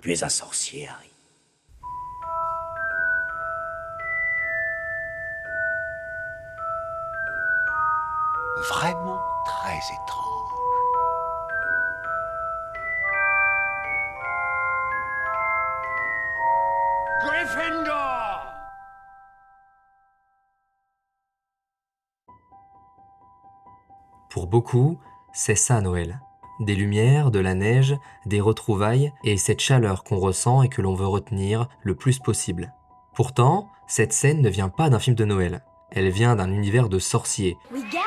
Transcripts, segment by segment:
Tu es un sorcier, Harry. Vraiment très étrange. Gryffindor! Pour beaucoup, c'est ça Noël. Des lumières, de la neige, des retrouvailles et cette chaleur qu'on ressent et que l'on veut retenir le plus possible. Pourtant, cette scène ne vient pas d'un film de Noël. Elle vient d'un univers de sorciers. Wingardium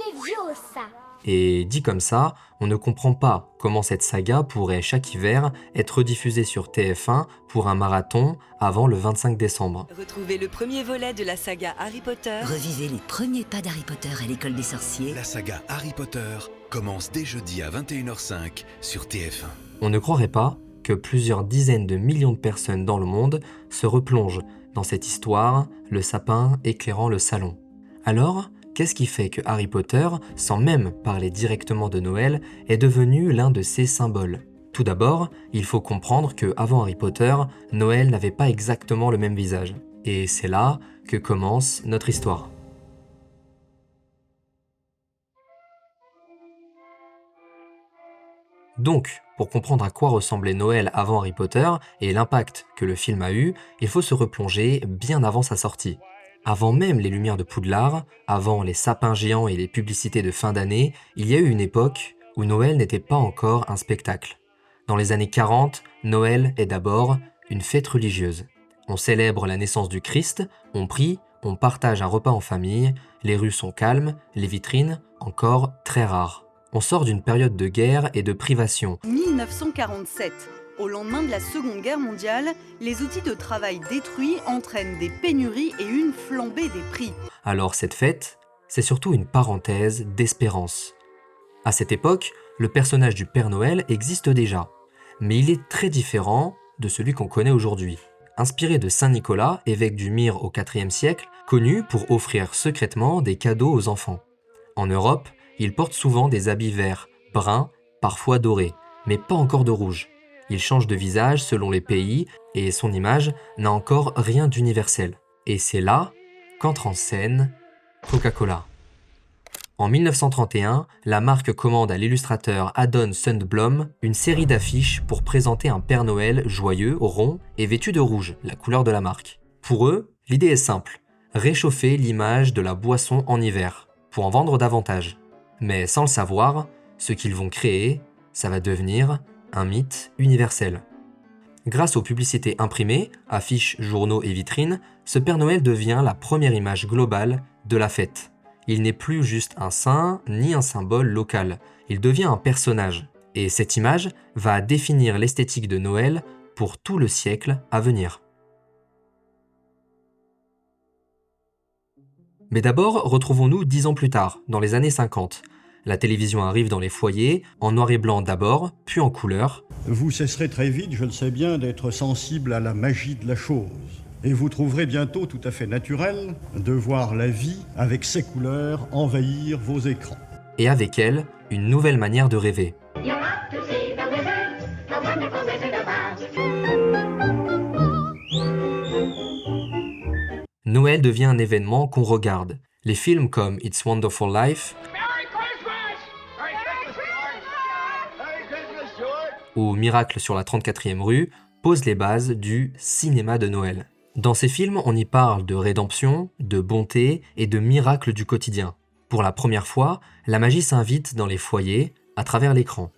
Leviosa. Et dit comme ça, on ne comprend pas comment cette saga pourrait chaque hiver être diffusée sur TF1 pour un marathon avant le 25 décembre. Retrouvez le premier volet de la saga Harry Potter. Revivez les premiers pas d'Harry Potter à l'école des sorciers. La saga Harry Potter commence dès jeudi à 21h05 sur TF1. On ne croirait pas que plusieurs dizaines de millions de personnes dans le monde se replongent dans cette histoire, le sapin éclairant le salon. Alors, qu'est-ce qui fait que Harry Potter, sans même parler directement de Noël, est devenu l'un de ses symboles ? Tout d'abord, il faut comprendre que avant Harry Potter, Noël n'avait pas exactement le même visage. Et c'est là que commence notre histoire. Donc, pour comprendre à quoi ressemblait Noël avant Harry Potter et l'impact que le film a eu, il faut se replonger bien avant sa sortie. Avant même les lumières de Poudlard, avant les sapins géants et les publicités de fin d'année, il y a eu une époque où Noël n'était pas encore un spectacle. Dans les années 40, Noël est d'abord une fête religieuse. On célèbre la naissance du Christ, on prie, on partage un repas en famille, les rues sont calmes, les vitrines encore très rares. On sort d'une période de guerre et de privation. 1947. Au lendemain de la Seconde Guerre mondiale, les outils de travail détruits entraînent des pénuries et une flambée des prix. Alors cette fête, c'est surtout une parenthèse d'espérance. À cette époque, le personnage du Père Noël existe déjà, mais il est très différent de celui qu'on connaît aujourd'hui. Inspiré de Saint Nicolas, évêque du Myre au IVe siècle, connu pour offrir secrètement des cadeaux aux enfants. En Europe, il porte souvent des habits verts, bruns, parfois dorés, mais pas encore de rouge. Il change de visage selon les pays et son image n'a encore rien d'universel. Et c'est là qu'entre en scène Coca-Cola. En 1931, la marque commande à l'illustrateur Adon Sundblom une série d'affiches pour présenter un Père Noël joyeux, rond et vêtu de rouge, la couleur de la marque. Pour eux, l'idée est simple, réchauffer l'image de la boisson en hiver, pour en vendre davantage. Mais sans le savoir, ce qu'ils vont créer, ça va devenir un mythe universel. Grâce aux publicités imprimées, affiches, journaux et vitrines, ce Père Noël devient la première image globale de la fête. Il n'est plus juste un saint ni un symbole local, il devient un personnage. Et cette image va définir l'esthétique de Noël pour tout le siècle à venir. Mais d'abord, retrouvons-nous 10 ans plus tard, dans les années 50. La télévision arrive dans les foyers, en noir et blanc d'abord, puis en couleur. Vous cesserez très vite, je le sais bien, d'être sensible à la magie de la chose. Et vous trouverez bientôt tout à fait naturel de voir la vie, avec ses couleurs, envahir vos écrans. Et avec elle, une nouvelle manière de rêver. Noël devient un événement qu'on regarde. Les films comme It's Wonderful Life ou Miracle sur la 34e rue posent les bases du cinéma de Noël. Dans ces films, on y parle de rédemption, de bonté et de miracles du quotidien. Pour la première fois, la magie s'invite dans les foyers à travers l'écran.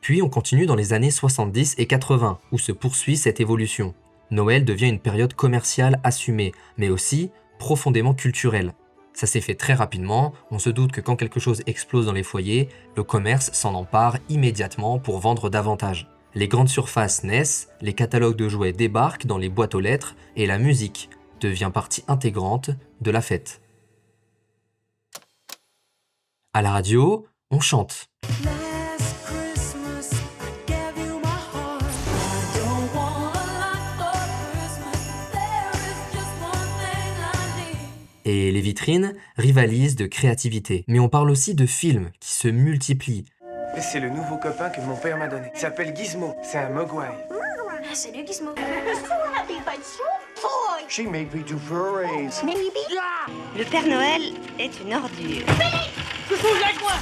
Puis on continue dans les années 70 et 80, où se poursuit cette évolution. Noël devient une période commerciale assumée, mais aussi profondément culturelle. Ça s'est fait très rapidement, on se doute que quand quelque chose explose dans les foyers, le commerce s'en empare immédiatement pour vendre davantage. Les grandes surfaces naissent, les catalogues de jouets débarquent dans les boîtes aux lettres et la musique devient partie intégrante de la fête. À la radio, on chante. Et les vitrines rivalisent de créativité. Mais on parle aussi de films qui se multiplient. C'est le nouveau copain que mon père m'a donné. Il s'appelle Gizmo, c'est un mogwai. C'est lui qui se moque. She made me do furries. Le Père Noël est une ordure.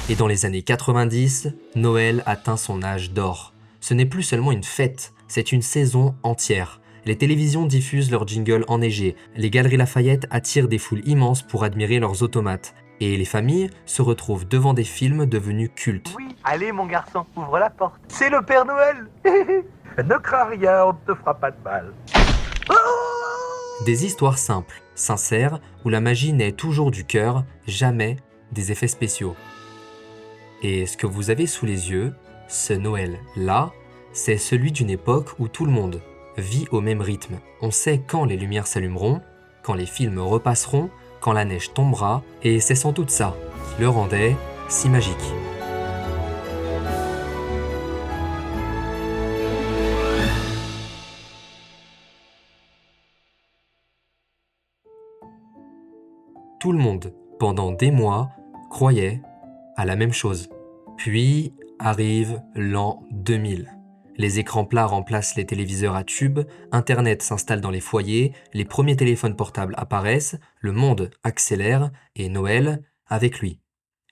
Et dans les années 90, Noël atteint son âge d'or. Ce n'est plus seulement une fête, c'est une saison entière. Les télévisions diffusent leurs jingles enneigés, les galeries Lafayette attirent des foules immenses pour admirer leurs automates, et les familles se retrouvent devant des films devenus cultes. Oui, allez mon garçon, ouvre la porte. C'est le Père Noël. Ne crains rien, on ne te fera pas de mal. Des histoires simples, sincères, où la magie naît toujours du cœur, jamais des effets spéciaux. Et ce que vous avez sous les yeux, ce Noël-là, c'est celui d'une époque où tout le monde vit au même rythme. On sait quand les lumières s'allumeront, quand les films repasseront, quand la neige tombera, et c'est sans doute ça qui le rendait si magique. Tout le monde, pendant des mois, croyait à la même chose. Puis arrive l'an 2000. Les écrans plats remplacent les téléviseurs à tubes, Internet s'installe dans les foyers, les premiers téléphones portables apparaissent, le monde accélère et Noël avec lui.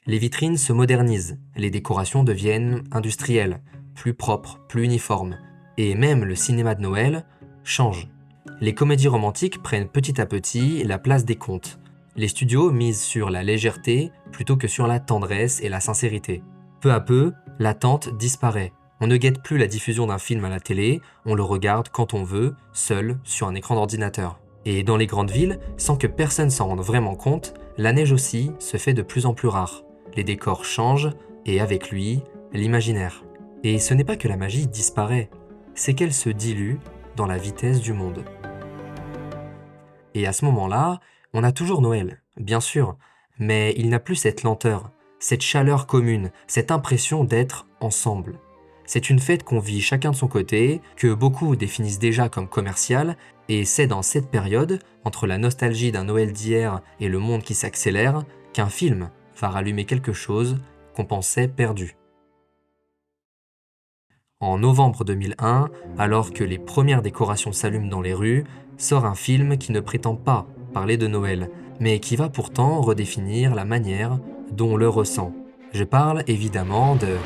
Les vitrines se modernisent, les décorations deviennent industrielles, plus propres, plus uniformes. Et même le cinéma de Noël change. Les comédies romantiques prennent petit à petit la place des contes. Les studios misent sur la légèreté plutôt que sur la tendresse et la sincérité. Peu à peu, l'attente disparaît. On ne guette plus la diffusion d'un film à la télé, on le regarde quand on veut, seul, sur un écran d'ordinateur. Et dans les grandes villes, sans que personne s'en rende vraiment compte, la neige aussi se fait de plus en plus rare. Les décors changent, et avec lui, l'imaginaire. Et ce n'est pas que la magie disparaît, c'est qu'elle se dilue dans la vitesse du monde. Et à ce moment-là, on a toujours Noël, bien sûr, mais il n'a plus cette lenteur, cette chaleur commune, cette impression d'être ensemble. C'est une fête qu'on vit chacun de son côté, que beaucoup définissent déjà comme commerciale, et c'est dans cette période, entre la nostalgie d'un Noël d'hier et le monde qui s'accélère, qu'un film va rallumer quelque chose qu'on pensait perdu. En novembre 2001, alors que les premières décorations s'allument dans les rues, sort un film qui ne prétend pas parler de Noël, mais qui va pourtant redéfinir la manière dont on le ressent. Je parle évidemment de...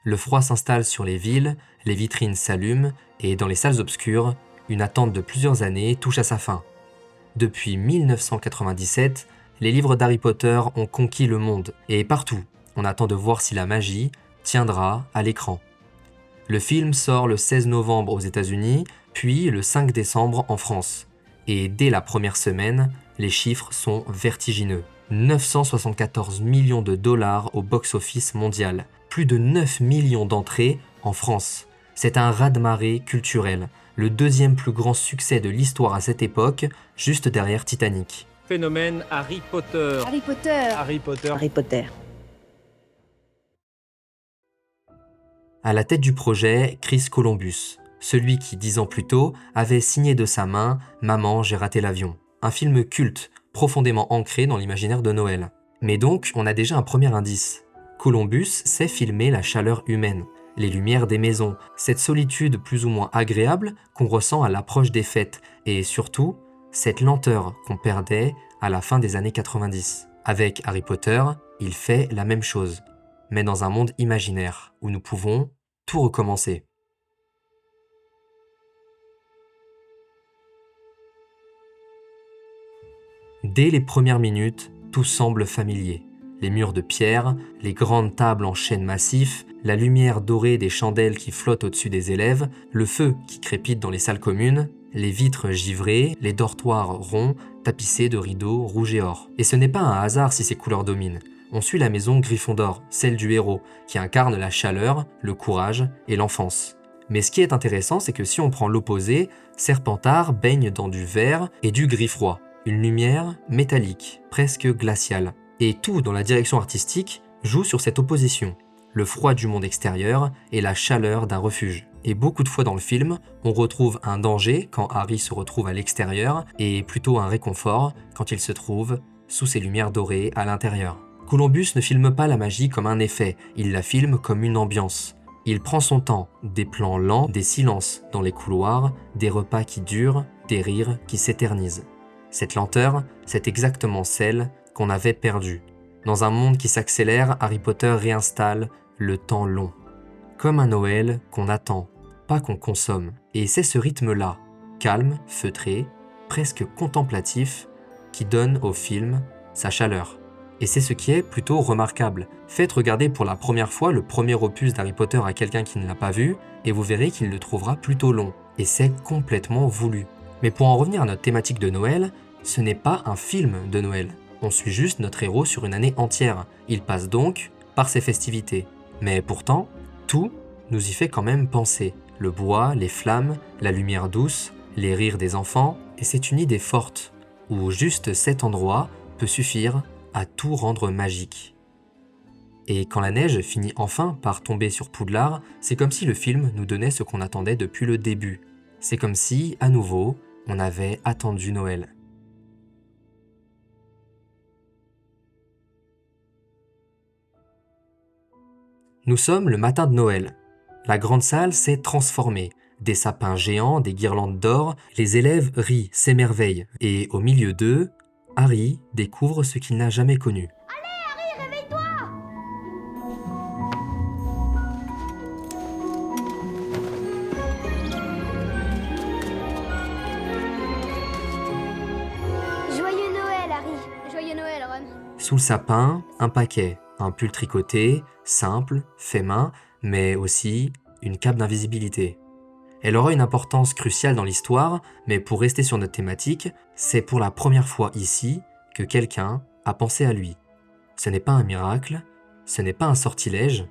Le froid s'installe sur les villes, les vitrines s'allument, et dans les salles obscures, une attente de plusieurs années touche à sa fin. Depuis 1997, les livres d'Harry Potter ont conquis le monde, et partout, on attend de voir si la magie tiendra à l'écran. Le film sort le 16 novembre aux États-Unis, puis le 5 décembre en France. Et dès la première semaine, les chiffres sont vertigineux. 974 millions de dollars au box-office mondial. Plus de 9 millions d'entrées en France. C'est un raz-de-marée culturel, le deuxième plus grand succès de l'histoire à cette époque, juste derrière Titanic. Phénomène Harry Potter. Harry Potter. Harry Potter. Harry Potter. À la tête du projet, Chris Columbus, celui qui, 10 ans plus tôt, avait signé de sa main « Maman, j'ai raté l'avion », un film culte, profondément ancré dans l'imaginaire de Noël. Mais donc, on a déjà un premier indice. Columbus sait filmer la chaleur humaine, les lumières des maisons, cette solitude plus ou moins agréable qu'on ressent à l'approche des fêtes, et surtout, cette lenteur qu'on perdait à la fin des années 90. Avec Harry Potter, il fait la même chose, mais dans un monde imaginaire, où nous pouvons tout recommencer. Dès les premières minutes, tout semble familier. Les murs de pierre, les grandes tables en chêne massif, la lumière dorée des chandelles qui flottent au-dessus des élèves, le feu qui crépite dans les salles communes, les vitres givrées, les dortoirs ronds, tapissés de rideaux rouges et or. Et ce n'est pas un hasard si ces couleurs dominent. On suit la maison Gryffondor, celle du héros, qui incarne la chaleur, le courage et l'enfance. Mais ce qui est intéressant, c'est que si on prend l'opposé, Serpentard baigne dans du vert et du gris froid. Une lumière métallique, presque glaciale. Et tout dans la direction artistique joue sur cette opposition. Le froid du monde extérieur et la chaleur d'un refuge. Et beaucoup de fois dans le film, on retrouve un danger quand Harry se retrouve à l'extérieur et plutôt un réconfort quand il se trouve sous ses lumières dorées à l'intérieur. Columbus ne filme pas la magie comme un effet, il la filme comme une ambiance. Il prend son temps, des plans lents, des silences dans les couloirs, des repas qui durent, des rires qui s'éternisent. Cette lenteur, c'est exactement celle qu'on avait perdue. Dans un monde qui s'accélère, Harry Potter réinstalle le temps long. Comme un Noël qu'on attend, pas qu'on consomme. Et c'est ce rythme-là, calme, feutré, presque contemplatif, qui donne au film sa chaleur. Et c'est ce qui est plutôt remarquable. Faites regarder pour la première fois le premier opus d'Harry Potter à quelqu'un qui ne l'a pas vu, et vous verrez qu'il le trouvera plutôt long. Et c'est complètement voulu. Mais pour en revenir à notre thématique de Noël, ce n'est pas un film de Noël. On suit juste notre héros sur une année entière. Il passe donc par ses festivités. Mais pourtant, tout nous y fait quand même penser. Le bois, les flammes, la lumière douce, les rires des enfants, et c'est une idée forte, où juste cet endroit peut suffire à tout rendre magique. Et quand la neige finit enfin par tomber sur Poudlard, c'est comme si le film nous donnait ce qu'on attendait depuis le début. C'est comme si, à nouveau, on avait attendu Noël. Nous sommes le matin de Noël. La grande salle s'est transformée. Des sapins géants, des guirlandes d'or, les élèves rient, s'émerveillent. Et au milieu d'eux, Harry découvre ce qu'il n'a jamais connu. Allez, Harry, réveille-toi! Joyeux Noël, Harry. Joyeux Noël, Ron. Sous le sapin, un paquet, un pull tricoté, simple, fait main, mais aussi une cape d'invisibilité. Elle aura une importance cruciale dans l'histoire, mais pour rester sur notre thématique, c'est pour la première fois ici que quelqu'un a pensé à lui. Ce n'est pas un miracle, ce n'est pas un sortilège,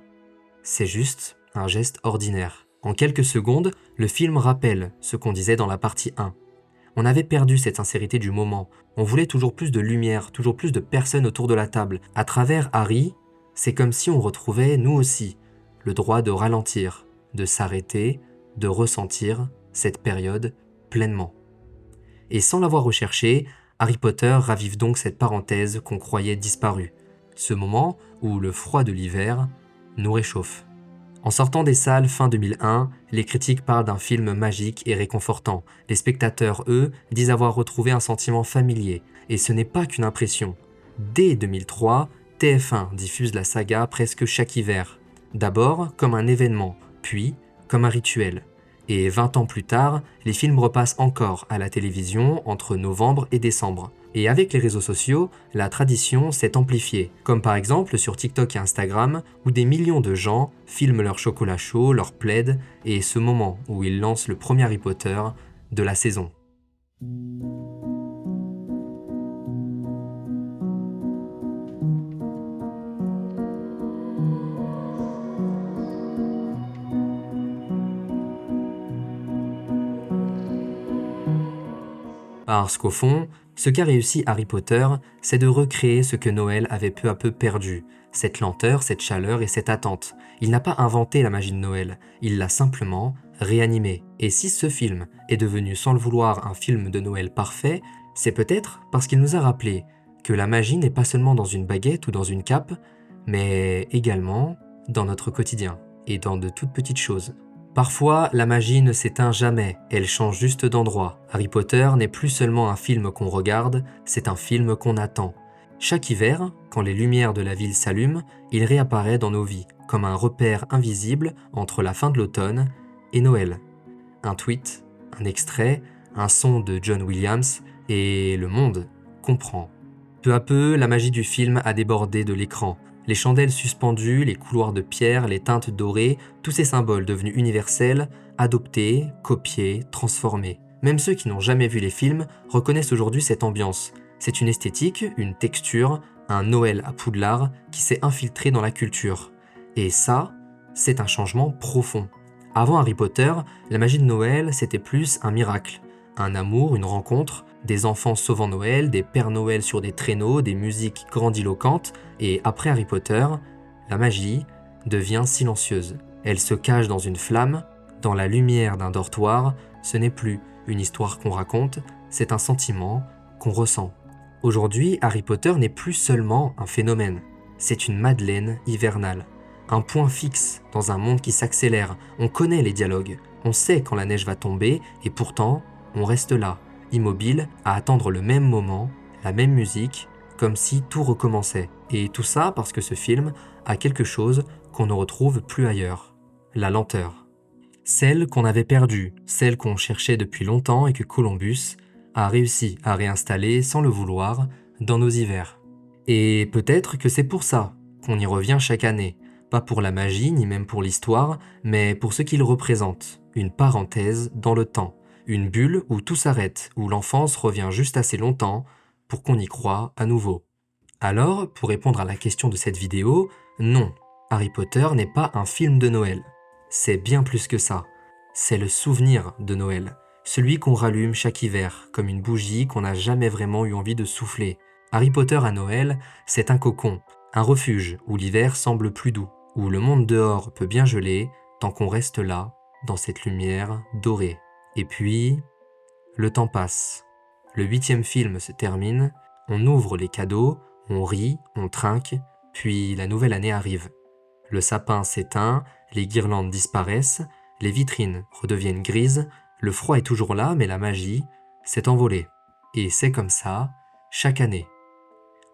c'est juste un geste ordinaire. En quelques secondes, le film rappelle ce qu'on disait dans la partie 1. On avait perdu cette sincérité du moment, on voulait toujours plus de lumière, toujours plus de personnes autour de la table. À travers Harry, c'est comme si on retrouvait, nous aussi, le droit de ralentir, de s'arrêter, de ressentir cette période pleinement. Et sans l'avoir recherché, Harry Potter ravive donc cette parenthèse qu'on croyait disparue, ce moment où le froid de l'hiver nous réchauffe. En sortant des salles fin 2001, les critiques parlent d'un film magique et réconfortant. Les spectateurs, eux, disent avoir retrouvé un sentiment familier, et ce n'est pas qu'une impression. Dès 2003, TF1 diffuse la saga presque chaque hiver. D'abord comme un événement, puis comme un rituel. Et 20 ans plus tard, les films repassent encore à la télévision entre novembre et décembre. Et avec les réseaux sociaux, la tradition s'est amplifiée, comme par exemple sur TikTok et Instagram, où des millions de gens filment leur chocolat chaud, leur plaid, et ce moment où ils lancent le premier Harry Potter de la saison. Parce qu'au fond, ce qu'a réussi Harry Potter, c'est de recréer ce que Noël avait peu à peu perdu, cette lenteur, cette chaleur et cette attente. Il n'a pas inventé la magie de Noël, il l'a simplement réanimée. Et si ce film est devenu sans le vouloir un film de Noël parfait, c'est peut-être parce qu'il nous a rappelé que la magie n'est pas seulement dans une baguette ou dans une cape, mais également dans notre quotidien et dans de toutes petites choses. Parfois, la magie ne s'éteint jamais, elle change juste d'endroit. Harry Potter n'est plus seulement un film qu'on regarde, c'est un film qu'on attend. Chaque hiver, quand les lumières de la ville s'allument, il réapparaît dans nos vies, comme un repère invisible entre la fin de l'automne et Noël. Un tweet, un extrait, un son de John Williams, et le monde comprend. Peu à peu, la magie du film a débordé de l'écran. Les chandelles suspendues, les couloirs de pierre, les teintes dorées, tous ces symboles devenus universels, adoptés, copiés, transformés. Même ceux qui n'ont jamais vu les films reconnaissent aujourd'hui cette ambiance. C'est une esthétique, une texture, un Noël à Poudlard qui s'est infiltré dans la culture. Et ça, c'est un changement profond. Avant Harry Potter, la magie de Noël, c'était plus un miracle. Un amour, une rencontre, des enfants sauvant Noël, des Pères Noël sur des traîneaux, des musiques grandiloquentes, et après Harry Potter, la magie devient silencieuse. Elle se cache dans une flamme, dans la lumière d'un dortoir, ce n'est plus une histoire qu'on raconte, c'est un sentiment qu'on ressent. Aujourd'hui, Harry Potter n'est plus seulement un phénomène, c'est une Madeleine hivernale. Un point fixe dans un monde qui s'accélère, on connaît les dialogues, on sait quand la neige va tomber et pourtant, on reste là, immobile, à attendre le même moment, la même musique, comme si tout recommençait. Et tout ça parce que ce film a quelque chose qu'on ne retrouve plus ailleurs, la lenteur. Celle qu'on avait perdue, celle qu'on cherchait depuis longtemps et que Columbus a réussi à réinstaller sans le vouloir dans nos hivers. Et peut-être que c'est pour ça qu'on y revient chaque année, pas pour la magie ni même pour l'histoire, mais pour ce qu'il représente, une parenthèse dans le temps, une bulle où tout s'arrête, où l'enfance revient juste assez longtemps pour qu'on y croie à nouveau. Alors, pour répondre à la question de cette vidéo, non, Harry Potter n'est pas un film de Noël. C'est bien plus que ça. C'est le souvenir de Noël, celui qu'on rallume chaque hiver, comme une bougie qu'on n'a jamais vraiment eu envie de souffler. Harry Potter à Noël, c'est un cocon, un refuge où l'hiver semble plus doux, où le monde dehors peut bien geler tant qu'on reste là, dans cette lumière dorée. Et puis, le temps passe. Le 8e film se termine, on ouvre les cadeaux, on rit, on trinque, puis la nouvelle année arrive. Le sapin s'éteint, les guirlandes disparaissent, les vitrines redeviennent grises, le froid est toujours là, mais la magie s'est envolée. Et c'est comme ça, chaque année.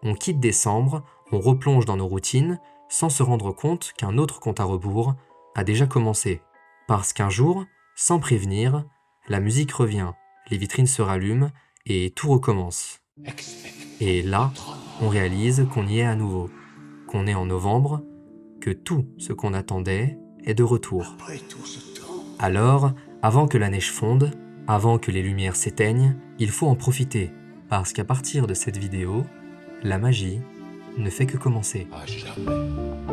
On quitte décembre, on replonge dans nos routines, sans se rendre compte qu'un autre compte à rebours a déjà commencé. Parce qu'un jour, sans prévenir, la musique revient, les vitrines se rallument et tout recommence. Et là, on réalise qu'on y est à nouveau, qu'on est en novembre, que tout ce qu'on attendait est de retour. Alors, avant que la neige fonde, avant que les lumières s'éteignent, il faut en profiter, parce qu'à partir de cette vidéo, la magie ne fait que commencer. À jamais.